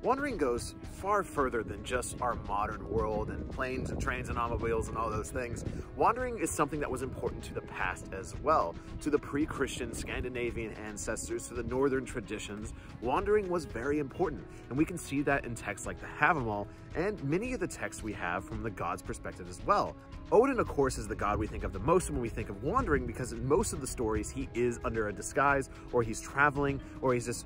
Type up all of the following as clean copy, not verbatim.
Wandering goes far further than just our modern world and planes and trains and automobiles and all those things. Wandering is something that was important to the past as well, to the pre-Christian Scandinavian ancestors, to the northern traditions. Wandering was very important, and we can see that in texts like the Havamal and many of the texts we have from the god's perspective as well. Odin, of course, is the god we think of the most when we think of wandering, because in most of the stories he is under a disguise, or he's traveling, or he's just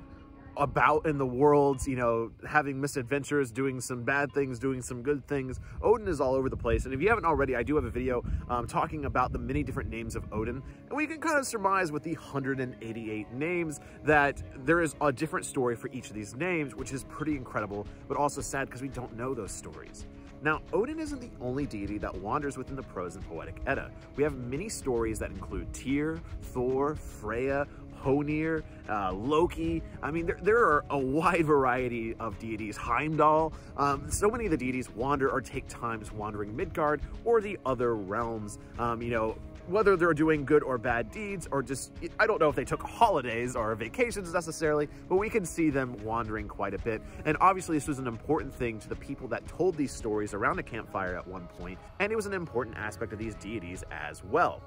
about in the world, you know, having misadventures, doing some bad things, doing some good things. Odin is all over the place. And if you haven't already, I do have a video talking about the many different names of Odin. And we can kind of surmise with the 188 names that there is a different story for each of these names, which is pretty incredible, but also sad because we don't know those stories. Now, Odin isn't the only deity that wanders within the prose and poetic Edda. We have many stories that include Tyr, Thor, Freya, Honir, Loki. I mean, there are a wide variety of deities. Heimdall. So many of the deities wander or take times wandering Midgard or the other realms, you know, whether they're doing good or bad deeds, or just, I don't know if they took holidays or vacations necessarily, but we can see them wandering quite a bit. And obviously this was an important thing to the people that told these stories around a campfire at one point, and it was an important aspect of these deities as well.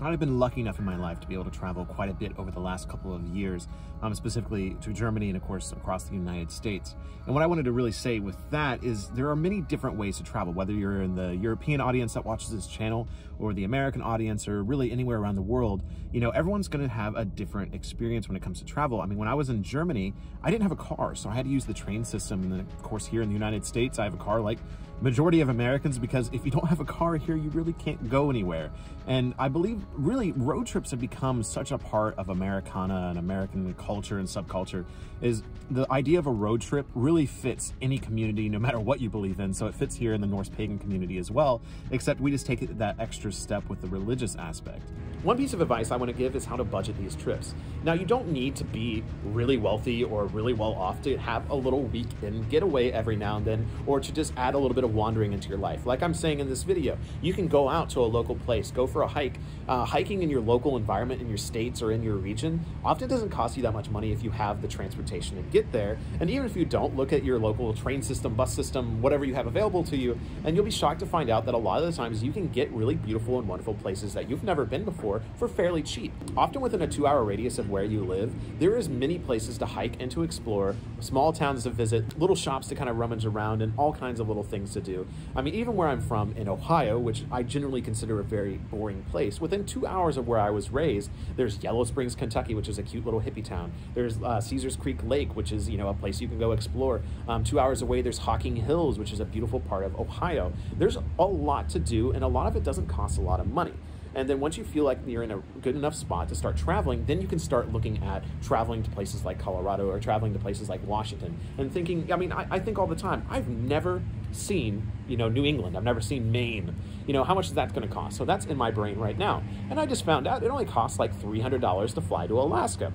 I've been lucky enough in my life to be able to travel quite a bit over the last couple of years, specifically to Germany and of course across the United States. And what I wanted to really say with that is there are many different ways to travel, whether you're in the European audience that watches this channel or the American audience or really anywhere around the world. You know, everyone's going to have a different experience when it comes to travel. I mean, when I was in Germany, I didn't have a car, so I had to use the train system. And then of course here in the United States, I have a car like majority of Americans, because if you don't have a car here, you really can't go anywhere. And I believe really road trips have become such a part of Americana and American culture and subculture. Is the idea of a road trip really fits any community, no matter what you believe in. So it fits here in the Norse Pagan community as well, except we just take it that extra step with the religious aspect. One piece of advice I want to give is how to budget these trips. Now, you don't need to be really wealthy or really well off to have a little weekend getaway every now and then, or to just add a little bit of wandering into your life. Like I'm saying in this video, you can go out to a local place, go for a hike. Hiking in your local environment, in your states or in your region, often doesn't cost you that much money if you have the transportation to get there. And even if you don't, look at your local train system, bus system, whatever you have available to you, and you'll be shocked to find out that a lot of the times you can get really beautiful and wonderful places that you've never been before for fairly cheap. Often within a 2-hour radius of where you live, there is many places to hike and to explore, small towns to visit, little shops to kind of rummage around, and all kinds of little things to do. I mean, even where I'm from in Ohio, which I generally consider a very boring place, within 2 hours of where I was raised, there's Yellow Springs, Kentucky, which is a cute little hippie town. There's Caesars Creek Lake, which is, you know, a place you can go explore. 2 hours away, there's Hocking Hills, which is a beautiful part of Ohio. There's a lot to do, and a lot of it doesn't cost a lot of money. And then once you feel like you're in a good enough spot to start traveling, then you can start looking at traveling to places like Colorado or traveling to places like Washington and thinking, I mean, I think all the time, I've never seen, you know, New England. I've never seen Maine. You know, how much is that going to cost? So that's in my brain right now. And I just found out it only costs like $300 to fly to Alaska.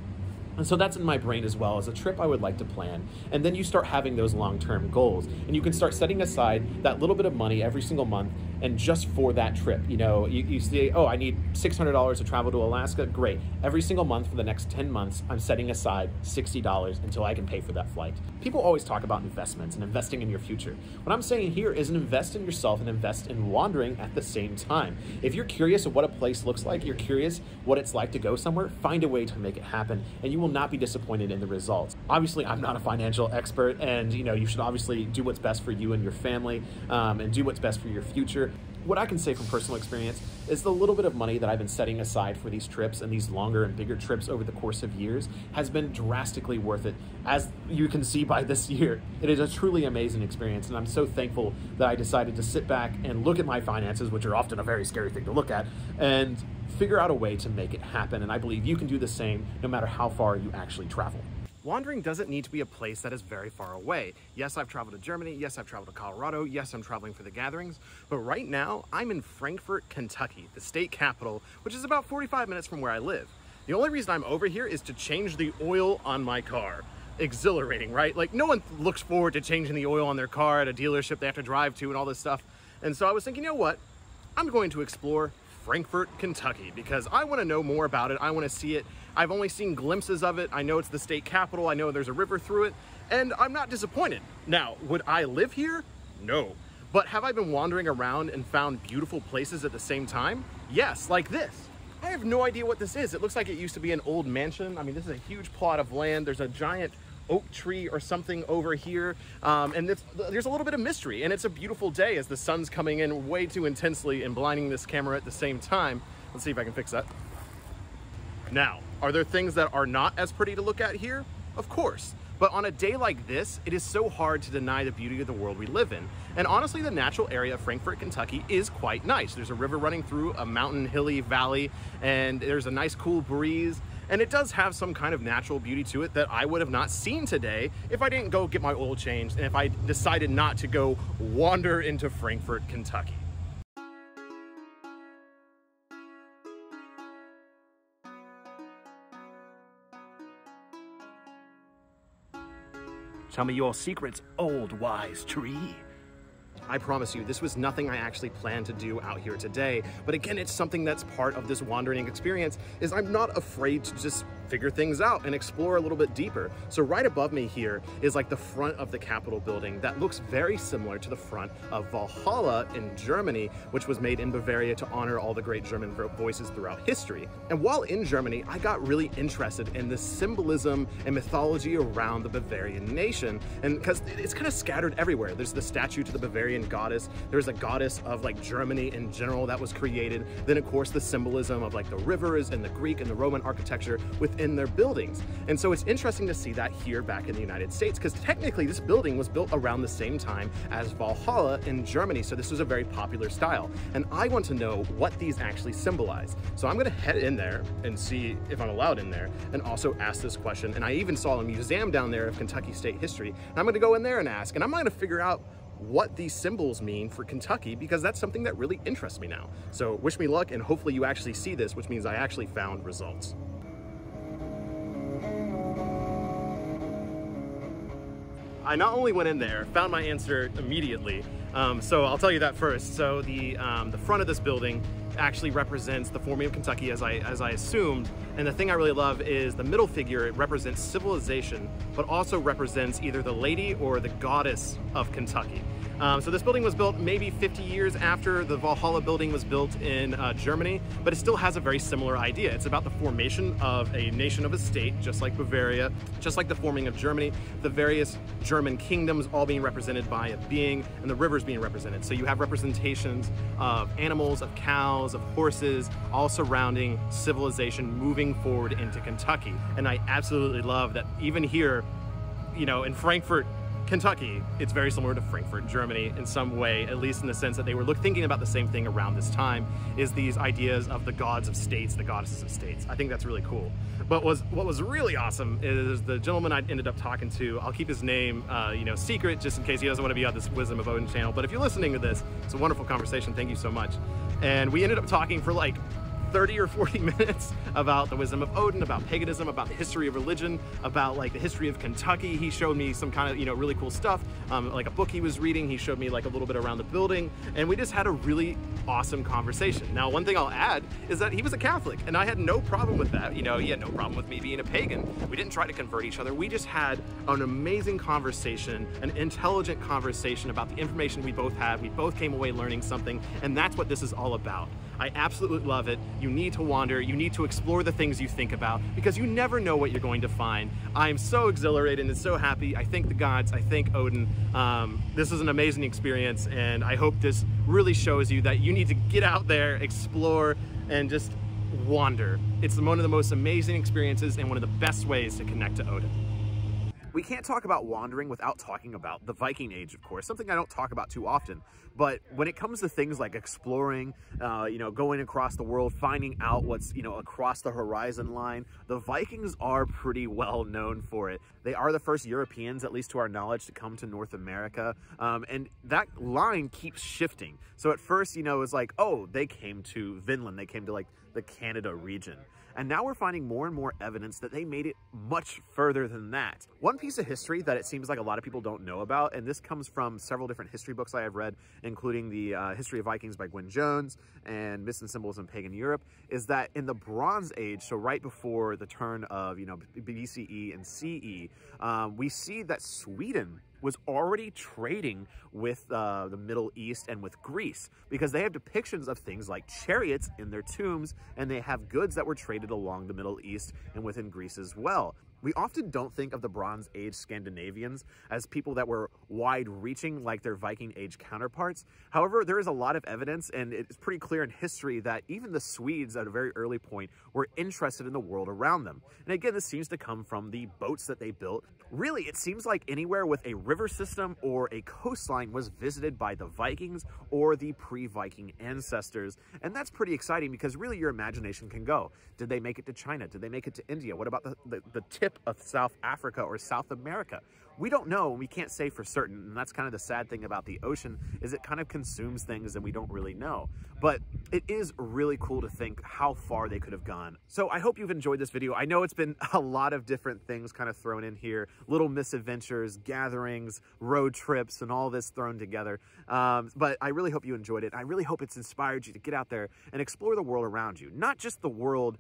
And so that's in my brain as well as a trip I would like to plan. And then you start having those long-term goals, and you can start setting aside that little bit of money every single month, and just for that trip. You know, you say, oh, I need $600 to travel to Alaska. Great. Every single month for the next 10 months, I'm setting aside $60 until I can pay for that flight. People always talk about investments and investing in your future. What I'm saying here is invest in yourself and invest in wandering at the same time. If you're curious of what a place looks like, you're curious what it's like to go somewhere, find a way to make it happen, and you will not be disappointed in the results. Obviously, I'm not a financial expert, and you know, you should obviously do what's best for you and your family, and do what's best for your future. What I can say from personal experience is the little bit of money that I've been setting aside for these trips and these longer and bigger trips over the course of years has been drastically worth it. As you can see by this year, it is a truly amazing experience, and I'm so thankful that I decided to sit back and look at my finances, which are often a very scary thing to look at, and figure out a way to make it happen. And I believe you can do the same no matter how far you actually travel. Wandering doesn't need to be a place that is very far away. Yes, I've traveled to Germany. Yes, I've traveled to Colorado. Yes, I'm traveling for the gatherings. But right now, I'm in Frankfort, Kentucky, the state capital, which is about 45 minutes from where I live. The only reason I'm over here is to change the oil on my car. Exhilarating, right? Like, no one looks forward to changing the oil on their car at a dealership they have to drive to and all this stuff. And so I was thinking, you know what? I'm going to explore Frankfort, Kentucky, because I want to know more about it. I want to see it. I've only seen glimpses of it. I know it's the state capital. I know there's a river through it. and I'm not disappointed. Now, would I live here? No. But have I been wandering around and found beautiful places at the same time? Yes, like this. I have no idea what this is. It looks like it used to be an old mansion. I mean, this is a huge plot of land. There's a giant oak tree or something over here, and there's a little bit of mystery, and it's a beautiful day as the sun's coming in way too intensely and blinding this camera at the same time. Let's see if I can fix that. Now, are there things that are not as pretty to look at here? Of course. But on a day like this, it is so hard to deny the beauty of the world we live in. And honestly, the natural area of Frankfort, Kentucky is quite nice. There's a river running through a mountain hilly valley, and there's a nice cool breeze. And it does have some kind of natural beauty to it that I would have not seen today if I didn't go get my oil changed and if I decided not to go wander into Frankfort, Kentucky. Tell me your secrets, old wise tree. I promise you, this was nothing I actually planned to do out here today, but again, it's something that's part of this wandering experience, is I'm not afraid to just figure things out and explore a little bit deeper. So right above me here is like the front of the Capitol building that looks very similar to the front of Valhalla in Germany, which was made in Bavaria to honor all the great German voices throughout history. And while in Germany, I got really interested in the symbolism and mythology around the Bavarian nation, and because it's kind of scattered everywhere. There's the statue to the Bavarian goddess, there's a goddess of like Germany in general that was created, then of course the symbolism of like the rivers and the Greek and the Roman architecture within their buildings. And so it's interesting to see that here back in the United States, because technically this building was built around the same time as Valhalla in Germany, so this was a very popular style. And I want to know what these actually symbolize. So I'm gonna head in there and see if I'm allowed in there, and also ask this question. And I even saw a museum down there of Kentucky state history, and I'm gonna go in there and ask, and I'm gonna figure out what these symbols mean for Kentucky, because that's something that really interests me now. So wish me luck, and hopefully you actually see this, which means I actually found results. I not only went in there, found my answer immediately, so I'll tell you that first. So the front of this building actually represents the forming of Kentucky as I assumed, and the thing I really love is the middle figure. It represents civilization, but also represents either the lady or the goddess of Kentucky. So this building was built maybe 50 years after the Valhalla building was built in Germany, but it still has a very similar idea. It's about the formation of a nation of a state, just like Bavaria, just like the forming of Germany, the various German kingdoms all being represented by a being, and the rivers being represented. So you have representations of animals, of cows, of horses, all surrounding civilization moving forward into Kentucky. And I absolutely love that even here, you know, in Frankfort, Kentucky, it's very similar to Frankfurt, Germany in some way, at least in the sense that they were thinking about the same thing around this time, is these ideas of the gods of states, the goddesses of states. I think that's really cool. But what was really awesome is the gentleman I ended up talking to. I'll keep his name, you know, secret, just in case he doesn't want to be on this Wisdom of Odin channel. But if you're listening to this, it's a wonderful conversation. Thank you so much. And we ended up talking for like 30 or 40 minutes about the wisdom of Odin, about paganism, about the history of religion, about like the history of Kentucky. He showed me some kind of, you know, really cool stuff, like a book he was reading. He showed me like a little bit around the building, and we just had a really awesome conversation. Now, one thing I'll add is that he was a Catholic, and I had no problem with that. You know, he had no problem with me being a pagan. We didn't try to convert each other. We just had an amazing conversation, an intelligent conversation about the information we both had. We both came away learning something, and that's what this is all about. I absolutely love it. You need to wander, you need to explore the things you think about, because you never know what you're going to find. I'm so exhilarated and so happy. I thank the gods, I thank Odin. This is an amazing experience, and I hope this really shows you that you need to get out there, explore, and just wander. It's one of the most amazing experiences and one of the best ways to connect to Odin. We can't talk about wandering without talking about the Viking Age, of course, something I don't talk about too often. But when it comes to things like exploring, you know, going across the world, finding out what's, you know, across the horizon line, the Vikings are pretty well known for it. They are the first Europeans, at least to our knowledge, to come to North America. And that line keeps shifting. So at first, you know, it's like, oh, they came to Vinland, they came to like the Canada region. And now we're finding more and more evidence that they made it much further than that. One piece of history that it seems like a lot of people don't know about, and this comes from several different history books I have read, including the History of Vikings by Gwyn Jones and Myths and Symbols in Pagan Europe, is that in the Bronze Age, so right before the turn of, BCE and CE, we see that Sweden was already trading with the Middle East and with Greece, because they have depictions of things like chariots in their tombs, and they have goods that were traded along the Middle East and within Greece as well. We often don't think of the Bronze Age Scandinavians as people that were wide-reaching like their Viking Age counterparts. However, there is a lot of evidence, and it's pretty clear in history that even the Swedes at a very early point were interested in the world around them. And again, this seems to come from the boats that they built. Really, it seems like anywhere with a river system or a coastline was visited by the Vikings or the pre-Viking ancestors. And that's pretty exciting, because really your imagination can go. Did they make it to China? Did they make it to India? What about the tip of South Africa or South America? We don't know. We can't say for certain, and that's kind of the sad thing about the ocean, is it kind of consumes things and we don't really know. But it is really cool to think how far they could have gone. So I hope you've enjoyed this video. I know it's been a lot of different things kind of thrown in here, little misadventures, gatherings, road trips, and all this thrown together. But I really hope you enjoyed it. I really hope it's inspired you to get out there and explore the world around you. Not just the world,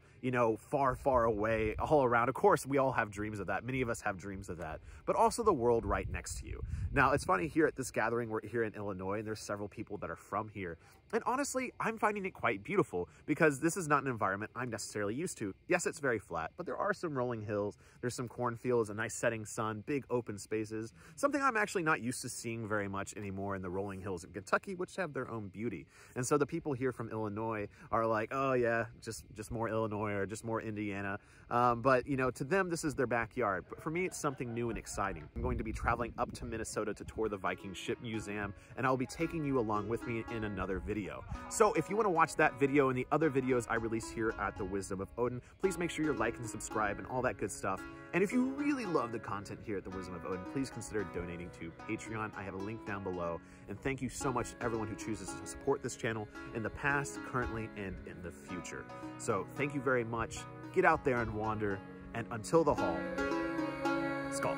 far, far away, all around. Of course, we all have dreams of that. Many of us have dreams of that. But also the world right next to you. Now, it's funny, here at this gathering, we're here in Illinois, and there's several people that are from here. And honestly, I'm finding it quite beautiful, because this is not an environment I'm necessarily used to. Yes, it's very flat, but there are some rolling hills, there's some cornfields, a nice setting sun, big open spaces, something I'm actually not used to seeing very much anymore in the rolling hills of Kentucky, which have their own beauty. And so the people here from Illinois are like, oh yeah, just more Illinois or just more Indiana. But to them, this is their backyard. But for me, it's something new and exciting. I'm going to be traveling up to Minnesota to tour the Viking Ship Museum, and I'll be taking you along with me in another video. So if you want to watch that video and the other videos I release here at the Wisdom of Odin, please make sure you like and subscribe and all that good stuff. And if you really love the content here at the Wisdom of Odin, please consider donating to Patreon. I have a link down below. And thank you so much to everyone who chooses to support this channel in the past, currently, and in the future. So thank you very much. Get out there and wander. And until the hall, Skull.